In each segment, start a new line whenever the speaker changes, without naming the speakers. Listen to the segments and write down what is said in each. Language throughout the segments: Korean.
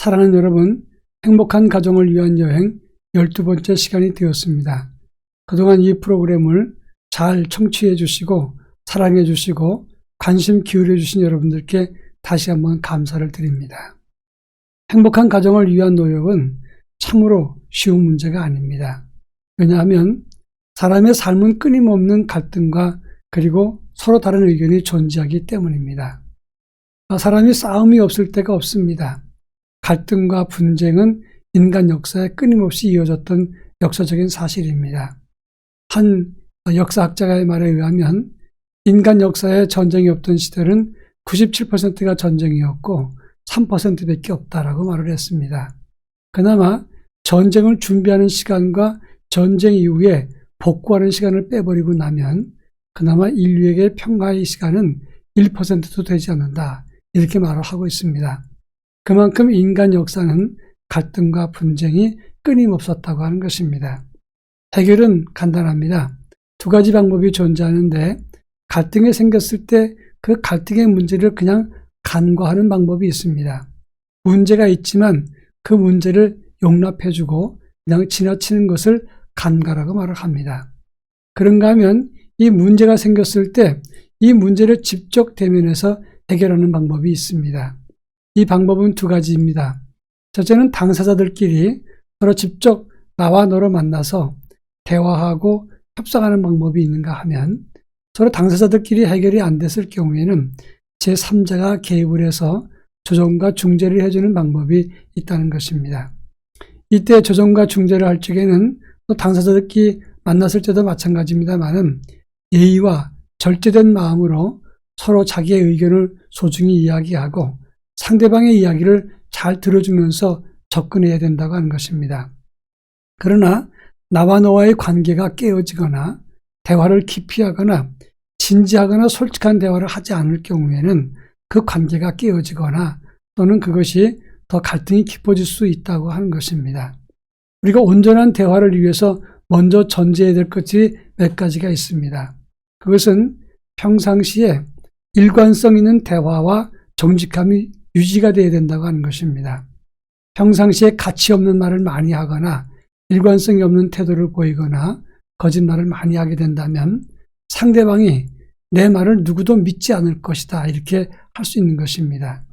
사랑하는 여러분, 행복한 가정을 위한 여행 12번째 시간이 되었습니다. 그동안 이 프로그램을 잘 청취해 주시고 사랑해 주시고 관심 기울여 주신 여러분들께 다시 한번 감사를 드립니다. 행복한 가정을 위한 노력은 참으로 쉬운 문제가 아닙니다. 왜냐하면 사람의 삶은 끊임없는 갈등과 그리고 서로 다른 의견이 존재하기 때문입니다. 사람이 싸움이 없을 때가 없습니다. 갈등과 분쟁은 인간 역사에 끊임없이 이어졌던 역사적인 사실입니다. 한 역사학자의 말에 의하면 인간 역사에 전쟁이 없던 시대는 97%가 전쟁이었고 3%밖에 없다라고 말을 했습니다. 그나마 전쟁을 준비하는 시간과 전쟁 이후에 복구하는 시간을 빼버리고 나면 그나마 인류에게 평화의 시간은 1%도 되지 않는다, 이렇게 말을 하고 있습니다. 그만큼 인간 역사는 갈등과 분쟁이 끊임없었다고 하는 것입니다. 해결은 간단합니다. 두 가지 방법이 존재하는데 갈등이 생겼을 때 그 갈등의 문제를 그냥 간과하는 방법이 있습니다. 문제가 있지만 그 문제를 용납해주고 그냥 지나치는 것을 간과라고 말을 합니다. 그런가 하면 이 문제가 생겼을 때 이 문제를 직접 대면해서 해결하는 방법이 있습니다. 이 방법은 두 가지입니다. 첫째는 당사자들끼리 서로 직접 나와 너로 만나서 대화하고 협상하는 방법이 있는가 하면, 서로 당사자들끼리 해결이 안 됐을 경우에는 제3자가 개입을 해서 조정과 중재를 해주는 방법이 있다는 것입니다. 이때 조정과 중재를 할 적에는 또 당사자들끼리 만났을 때도 마찬가지입니다만은 예의와 절제된 마음으로 서로 자기의 의견을 소중히 이야기하고 상대방의 이야기를 잘 들어주면서 접근해야 된다고 하는 것입니다. 그러나 나와 너와의 관계가 깨어지거나 대화를 기피하거나 진지하거나 솔직한 대화를 하지 않을 경우에는 그 관계가 깨어지거나 또는 그것이 더 갈등이 깊어질 수 있다고 하는 것입니다. 우리가 온전한 대화를 위해서 먼저 전제해야 될 것이 몇 가지가 있습니다. 그것은 평상시에 일관성 있는 대화와 정직함이 유지가 되어야 된다고 하는 것입니다. 평상시에 가치 없는 말을 많이 하거나 일관성이 없는 태도를 보이거나 거짓말을 많이 하게 된다면 상대방이 내 말을 누구도 믿지 않을 것이다, 이렇게 할 수 있는 것입니다.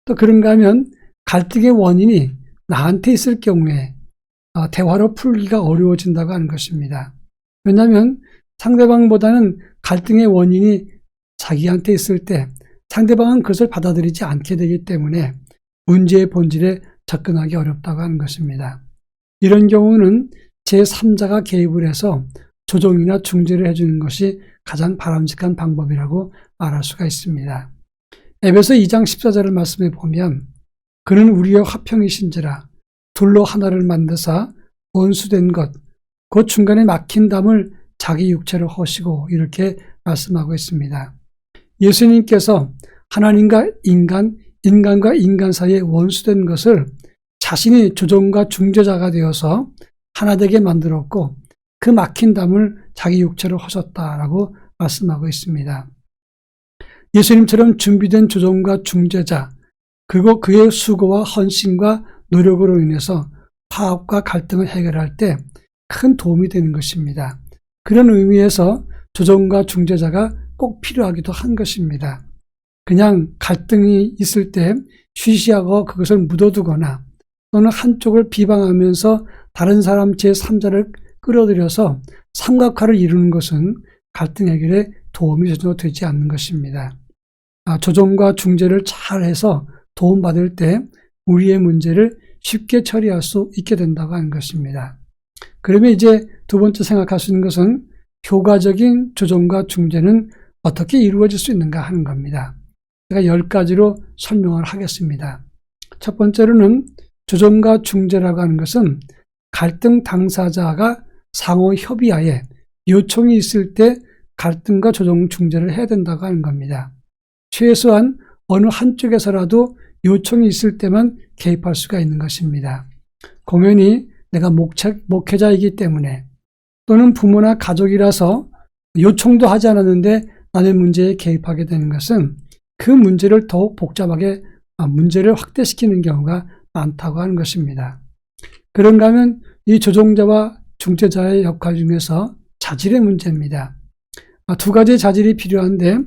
또 그런가 하면 갈등의 원인이 나한테 있을 경우에 대화로 풀기가 어려워진다고 하는 것입니다. 왜냐하면 상대방보다는 갈등의 원인이 자기한테 있을 때 상대방은 그것을 받아들이지 않게 되기 때문에 문제의 본질에 접근하기 어렵다고 하는 것입니다. 이런 경우는 제3자가 개입을 해서 조정이나 중재를 해주는 것이 가장 바람직한 방법이라고 말할 수가 있습니다. 에베소 2장 14절을 말씀해 보면 그는 우리의 화평이신지라 둘로 하나를 만드사 원수된 것 그 중간에 막힌 담을 자기 육체로 허시고, 이렇게 말씀하고 있습니다. 예수님께서 하나님과 인간과 인간 사이에 원수된 것을 자신이 조정과 중재자가 되어서 하나 되게 만들었고 그 막힌 담을 자기 육체로 하셨다라고 말씀하고 있습니다. 예수님처럼 준비된 조정과 중재자, 그리고 그의 수고와 헌신과 노력으로 인해서 파업과 갈등을 해결할 때 큰 도움이 되는 것입니다. 그런 의미에서 조정과 중재자가 꼭 필요하기도 한 것입니다. 그냥 갈등이 있을 때 쉬쉬하고 그것을 묻어두거나 또는 한쪽을 비방하면서 다른 사람 제3자를 끌어들여서 삼각화를 이루는 것은 갈등 해결에 도움이 전혀 되지 않는 것입니다. 조정과 중재를 잘해서 도움받을 때 우리의 문제를 쉽게 처리할 수 있게 된다고 하는 것입니다. 그러면 이제 두 번째 생각할 수 있는 것은 효과적인 조정과 중재는 어떻게 이루어질 수 있는가 하는 겁니다. 제가 10가지로 설명을 하겠습니다. 첫 번째로는 조정과 중재라고 하는 것은 갈등 당사자가 상호 협의하에 요청이 있을 때 갈등과 조정 중재를 해야 된다고 하는 겁니다. 최소한 어느 한쪽에서라도 요청이 있을 때만 개입할 수가 있는 것입니다. 공연히 내가 목회자이기 때문에 또는 부모나 가족이라서 요청도 하지 않았는데 남의 문제에 개입하게 되는 것은 그 문제를 더욱 복잡하게 문제를 확대시키는 경우가 많다고 하는 것입니다. 그런가 하면 이 조종자와 중재자의 역할 중에서 자질의 문제입니다. 두 가지 자질이 필요한데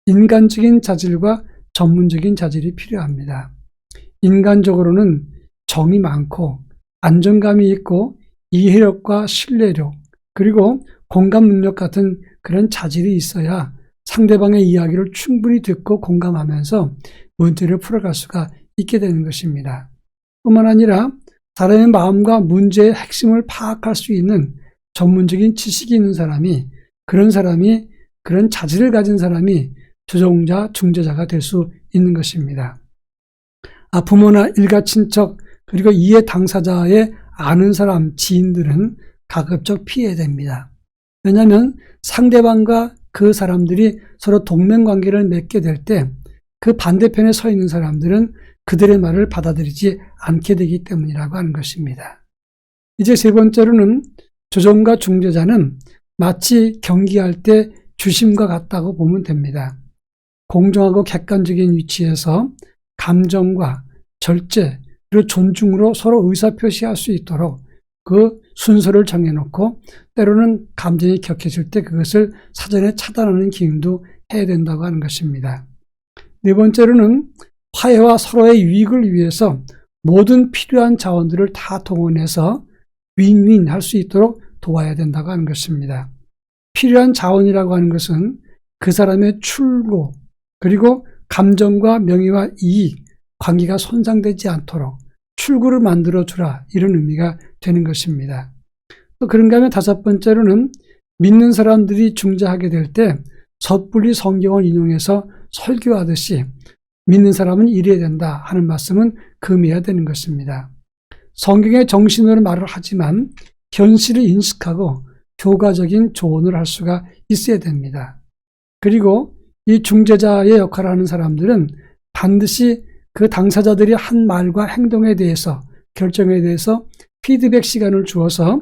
인간적인 자질과 전문적인 자질이 필요합니다. 인간적으로는 정이 많고 안정감이 있고 이해력과 신뢰력 그리고 공감 능력 같은 그런 자질이 있어야 상대방의 이야기를 충분히 듣고 공감하면서 문제를 풀어갈 수가 있게 되는 것입니다. 뿐만 아니라 사람의 마음과 문제의 핵심을 파악할 수 있는 전문적인 지식이 있는 사람이 그런 자질을 가진 사람이 조종자, 중재자가 될 수 있는 것입니다. 부모나 일가 친척 그리고 이해 당사자의 아는 사람, 지인들은 가급적 피해야 됩니다. 왜냐하면 상대방과 그 사람들이 서로 동맹관계를 맺게 될 때 그 반대편에 서 있는 사람들은 그들의 말을 받아들이지 않게 되기 때문이라고 하는 것입니다. 이제 세 번째로는 조종과 중재자는 마치 경기할 때 주심과 같다고 보면 됩니다. 공정하고 객관적인 위치에서 감정과 절제 그리고 존중으로 서로 의사표시할 수 있도록 그 순서를 정해놓고 때로는 감정이 격해질 때 그것을 사전에 차단하는 기능도 해야 된다고 하는 것입니다. 네 번째로는 화해와 서로의 유익을 위해서 모든 필요한 자원들을 다 동원해서 윈윈 할 수 있도록 도와야 된다고 하는 것입니다. 필요한 자원이라고 하는 것은 그 사람의 출구 그리고 감정과 명예와 이익, 관계가 손상되지 않도록 출구를 만들어주라 이런 의미가 되는 것입니다. 또 그런가 하면 다섯 번째로는 믿는 사람들이 중재하게 될 때 섣불리 성경을 인용해서 설교하듯이 믿는 사람은 이래야 된다 하는 말씀은 금해야 되는 것입니다. 성경의 정신으로 말을 하지만 현실을 인식하고 교과적인 조언을 할 수가 있어야 됩니다. 그리고 이 중재자의 역할을 하는 사람들은 반드시 그 당사자들이 한 말과 행동에 대해서 결정에 대해서 피드백 시간을 주어서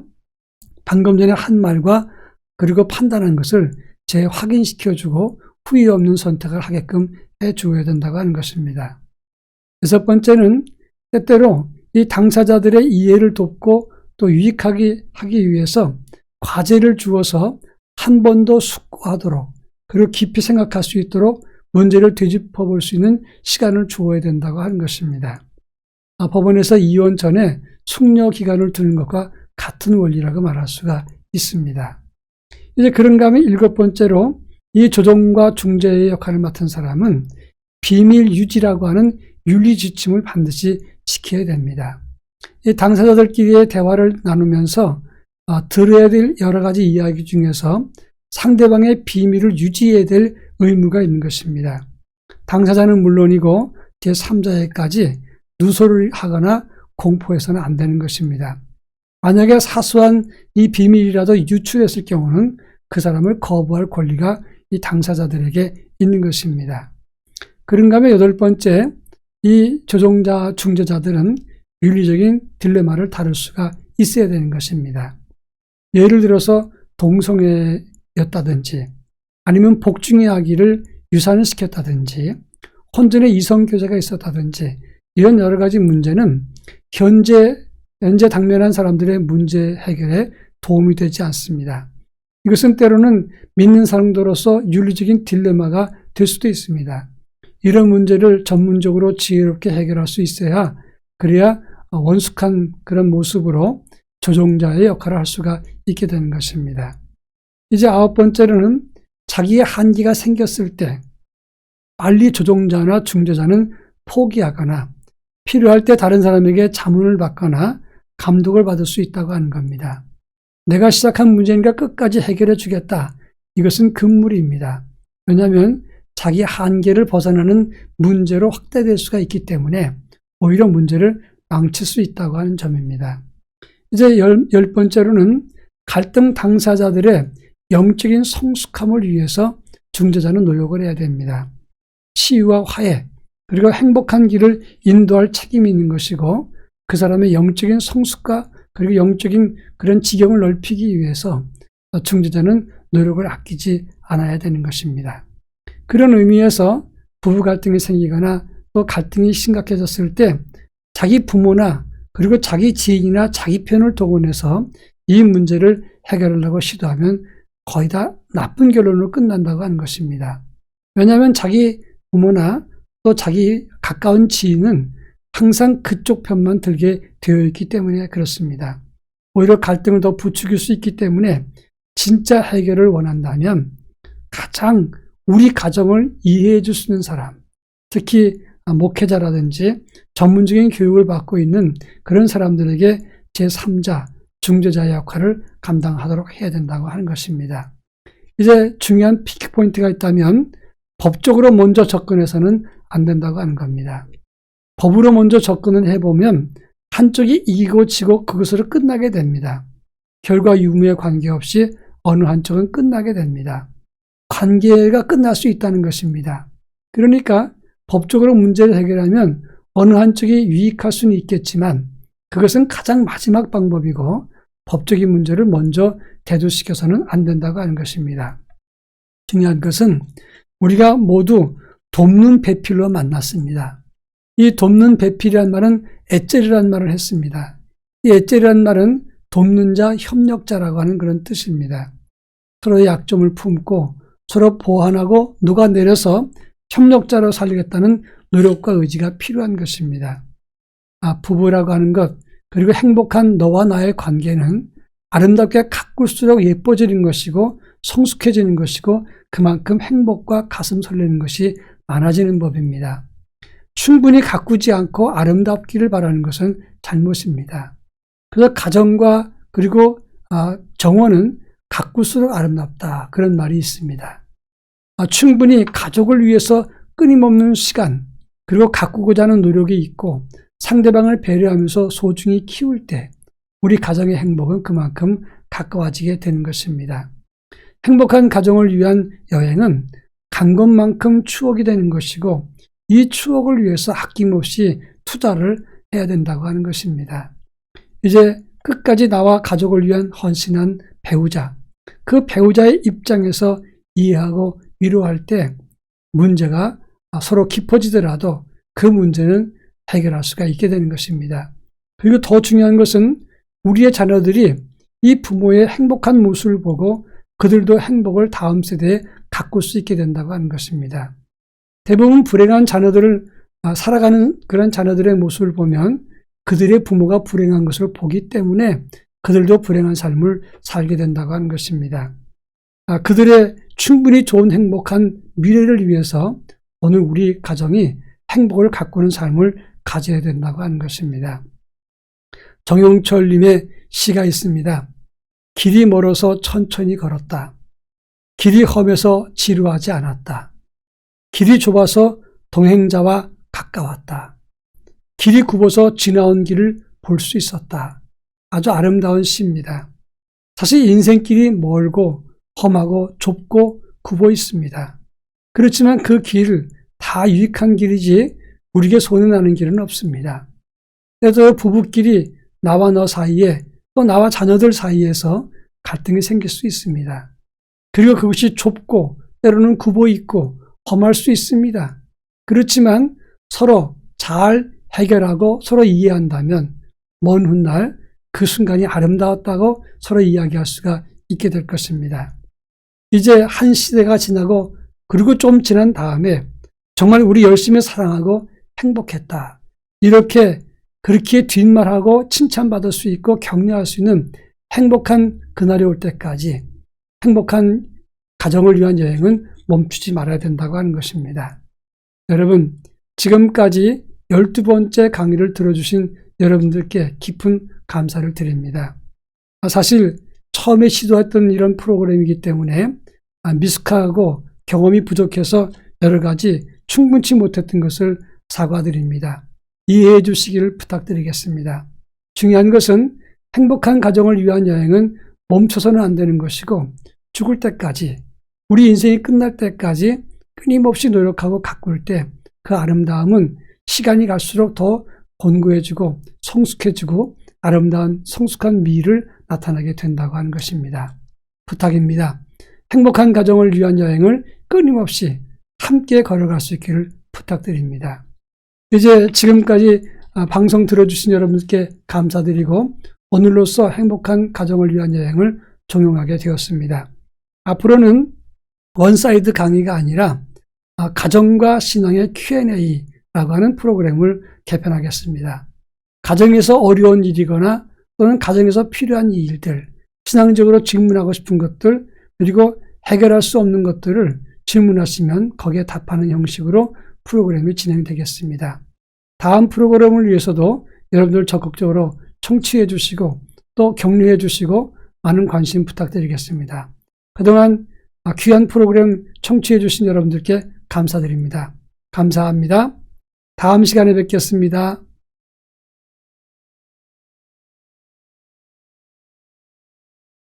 방금 전에 한 말과 그리고 판단한 것을 재확인시켜주고 후회 없는 선택을 하게끔 해주어야 된다고 하는 것입니다. 여섯 번째는 때때로 이 당사자들의 이해를 돕고 또 유익하게 하기 위해서 과제를 주어서 한 번 더 숙고하도록 그리고 깊이 생각할 수 있도록 문제를 되짚어 볼 수 있는 시간을 주어야 된다고 하는 것입니다. 법원에서 이혼 전에 숙려 기간을 두는 것과 같은 원리라고 말할 수가 있습니다. 이제 그런가 하면 일곱 번째로 이 조종과 중재의 역할을 맡은 사람은 비밀 유지라고 하는 윤리 지침을 반드시 지켜야 됩니다. 이 당사자들끼리의 대화를 나누면서 들어야 될 여러 가지 이야기 중에서 상대방의 비밀을 유지해야 될 의무가 있는 것입니다. 당사자는 물론이고 제3자에까지 누설을 하거나 공포해서는 안 되는 것입니다. 만약에 사소한 이 비밀이라도 유출했을 경우는 그 사람을 거부할 권리가 이 당사자들에게 있는 것입니다. 그런가 하면 여덟 번째, 이 조종자, 중재자들은 윤리적인 딜레마를 다룰 수가 있어야 되는 것입니다. 예를 들어서 동성애였다든지 아니면 복중의 아기를 유산을 시켰다든지 혼전의 이성교제가 있었다든지 이런 여러 가지 문제는 현재 당면한 사람들의 문제 해결에 도움이 되지 않습니다. 이것은 때로는 믿는 사람들로서 윤리적인 딜레마가 될 수도 있습니다. 이런 문제를 전문적으로 지혜롭게 해결할 수 있어야 그래야 원숙한 그런 모습으로 조종자의 역할을 할 수가 있게 되는 것입니다. 이제 아홉 번째로는 자기의 한계가 생겼을 때 빨리 조종자나 중재자는 포기하거나 필요할 때 다른 사람에게 자문을 받거나 감독을 받을 수 있다고 하는 겁니다. 내가 시작한 문제니까 끝까지 해결해 주겠다. 이것은 금물입니다. 왜냐하면 자기 한계를 벗어나는 문제로 확대될 수가 있기 때문에 오히려 문제를 망칠 수 있다고 하는 점입니다. 이제 열 번째로는 갈등 당사자들의 영적인 성숙함을 위해서 중재자는 노력을 해야 됩니다. 치유와 화해 그리고 행복한 길을 인도할 책임이 있는 것이고 그 사람의 영적인 성숙과 그리고 영적인 그런 지경을 넓히기 위해서 중재자는 노력을 아끼지 않아야 되는 것입니다. 그런 의미에서 부부 갈등이 생기거나 또 갈등이 심각해졌을 때 자기 부모나 그리고 자기 지인이나 자기 편을 동원해서 이 문제를 해결하려고 시도하면 거의 다 나쁜 결론으로 끝난다고 하는 것입니다. 왜냐하면 자기 부모나 또 자기 가까운 지인은 항상 그쪽 편만 들게 되어 있기 때문에 그렇습니다. 오히려 갈등을 더 부추길 수 있기 때문에 진짜 해결을 원한다면 가장 우리 가정을 이해해 줄 수 있는 사람, 특히 목회자라든지 전문적인 교육을 받고 있는 그런 사람들에게 제3자, 중재자의 역할을 감당하도록 해야 된다고 하는 것입니다. 이제 중요한 피크 포인트가 있다면 법적으로 먼저 접근해서는 안 된다고 하는 겁니다. 법으로 먼저 접근을 해보면 한쪽이 이기고 지고 그것으로 끝나게 됩니다. 결과 유무에 관계없이 어느 한쪽은 끝나게 됩니다. 관계가 끝날 수 있다는 것입니다. 그러니까 법적으로 문제를 해결하면 어느 한쪽이 유익할 수는 있겠지만 그것은 가장 마지막 방법이고 법적인 문제를 먼저 대두시켜서는 안 된다고 하는 것입니다. 중요한 것은 우리가 모두 돕는 배필로 만났습니다. 이 돕는 배필이란 말은 에젤이라는 말을 했습니다. 이 에젤이라는 말은 돕는 자, 협력자라고 하는 그런 뜻입니다. 서로의 약점을 품고 서로 보완하고 녹아내려서 협력자로 살리겠다는 노력과 의지가 필요한 것입니다. 부부라고 하는 것, 그리고 행복한 너와 나의 관계는 아름답게 가꿀수록 예뻐지는 것이고 성숙해지는 것이고 그만큼 행복과 가슴 설레는 것이 많아지는 법입니다. 충분히 가꾸지 않고 아름답기를 바라는 것은 잘못입니다. 그래서 가정과 그리고 정원은 가꿀수록 아름답다, 그런 말이 있습니다. 충분히 가족을 위해서 끊임없는 시간 그리고 가꾸고자 하는 노력이 있고 상대방을 배려하면서 소중히 키울 때 우리 가정의 행복은 그만큼 가까워지게 되는 것입니다. 행복한 가정을 위한 여행은 간 것만큼 추억이 되는 것이고 이 추억을 위해서 아낌없이 투자를 해야 된다고 하는 것입니다. 이제 끝까지 나와 가족을 위한 헌신한 배우자, 그 배우자의 입장에서 이해하고 위로할 때 문제가 서로 깊어지더라도 그 문제는 해결할 수가 있게 되는 것입니다. 그리고 더 중요한 것은 우리의 자녀들이 이 부모의 행복한 모습을 보고 그들도 행복을 다음 세대에 가꿀 수 있게 된다고 하는 것입니다. 대부분 불행한 자녀들을 살아가는 그런 자녀들의 모습을 보면 그들의 부모가 불행한 것을 보기 때문에 그들도 불행한 삶을 살게 된다고 하는 것입니다. 그들의 충분히 좋은 행복한 미래를 위해서 오늘 우리 가정이 행복을 가꾸는 삶을 가져야 된다고 하는 것입니다. 정용철님의 시가 있습니다. 길이 멀어서 천천히 걸었다. 길이 험해서 지루하지 않았다. 길이 좁아서 동행자와 가까웠다. 길이 굽어서 지나온 길을 볼 수 있었다. 아주 아름다운 시입니다. 사실 인생길이 멀고 험하고 좁고 굽어 있습니다. 그렇지만 그 길 다 유익한 길이지 우리에게 손해나는 길은 없습니다. 그래서 부부끼리 나와 너 사이에 또 나와 자녀들 사이에서 갈등이 생길 수 있습니다. 그리고 그것이 좁고 때로는 굽어 있고 험할 수 있습니다. 그렇지만 서로 잘 해결하고 서로 이해한다면 먼 훗날 그 순간이 아름다웠다고 서로 이야기할 수가 있게 될 것입니다. 이제 한 시대가 지나고 그리고 좀 지난 다음에 정말 우리 열심히 사랑하고 행복했다. 이렇게 그렇게 뒷말하고 칭찬받을 수 있고 격려할 수 있는 행복한 그날이 올 때까지 행복한 가정을 위한 여행은 멈추지 말아야 된다고 하는 것입니다. 여러분, 지금까지 12번째 강의를 들어주신 여러분들께 깊은 감사를 드립니다. 사실 처음에 시도했던 이런 프로그램이기 때문에 미숙하고 경험이 부족해서 여러 가지 충분치 못했던 것을 사과드립니다. 이해해 주시기를 부탁드리겠습니다. 중요한 것은 행복한 가정을 위한 여행은 멈춰서는 안 되는 것이고 죽을 때까지 우리 인생이 끝날 때까지 끊임없이 노력하고 가꿀 때 그 아름다움은 시간이 갈수록 더 곤고해지고 성숙해지고 아름다운 성숙한 미를 나타나게 된다고 하는 것입니다. 부탁입니다. 행복한 가정을 위한 여행을 끊임없이 함께 걸어갈 수 있기를 부탁드립니다. 이제 지금까지 방송 들어주신 여러분들께 감사드리고 오늘로써 행복한 가정을 위한 여행을 종용하게 되었습니다. 앞으로는 원사이드 강의가 아니라 가정과 신앙의 Q&A라고 하는 프로그램을 개편하겠습니다. 가정에서 어려운 일이거나 또는 가정에서 필요한 일들, 신앙적으로 질문하고 싶은 것들, 그리고 해결할 수 없는 것들을 질문하시면 거기에 답하는 형식으로 프로그램이 진행되겠습니다. 다음 프로그램을 위해서도 여러분들 적극적으로 청취해 주시고 또 격려해 주시고 많은 관심 부탁드리겠습니다. 그동안 귀한 프로그램 청취해 주신 여러분들께 감사드립니다. 감사합니다. 다음 시간에 뵙겠습니다.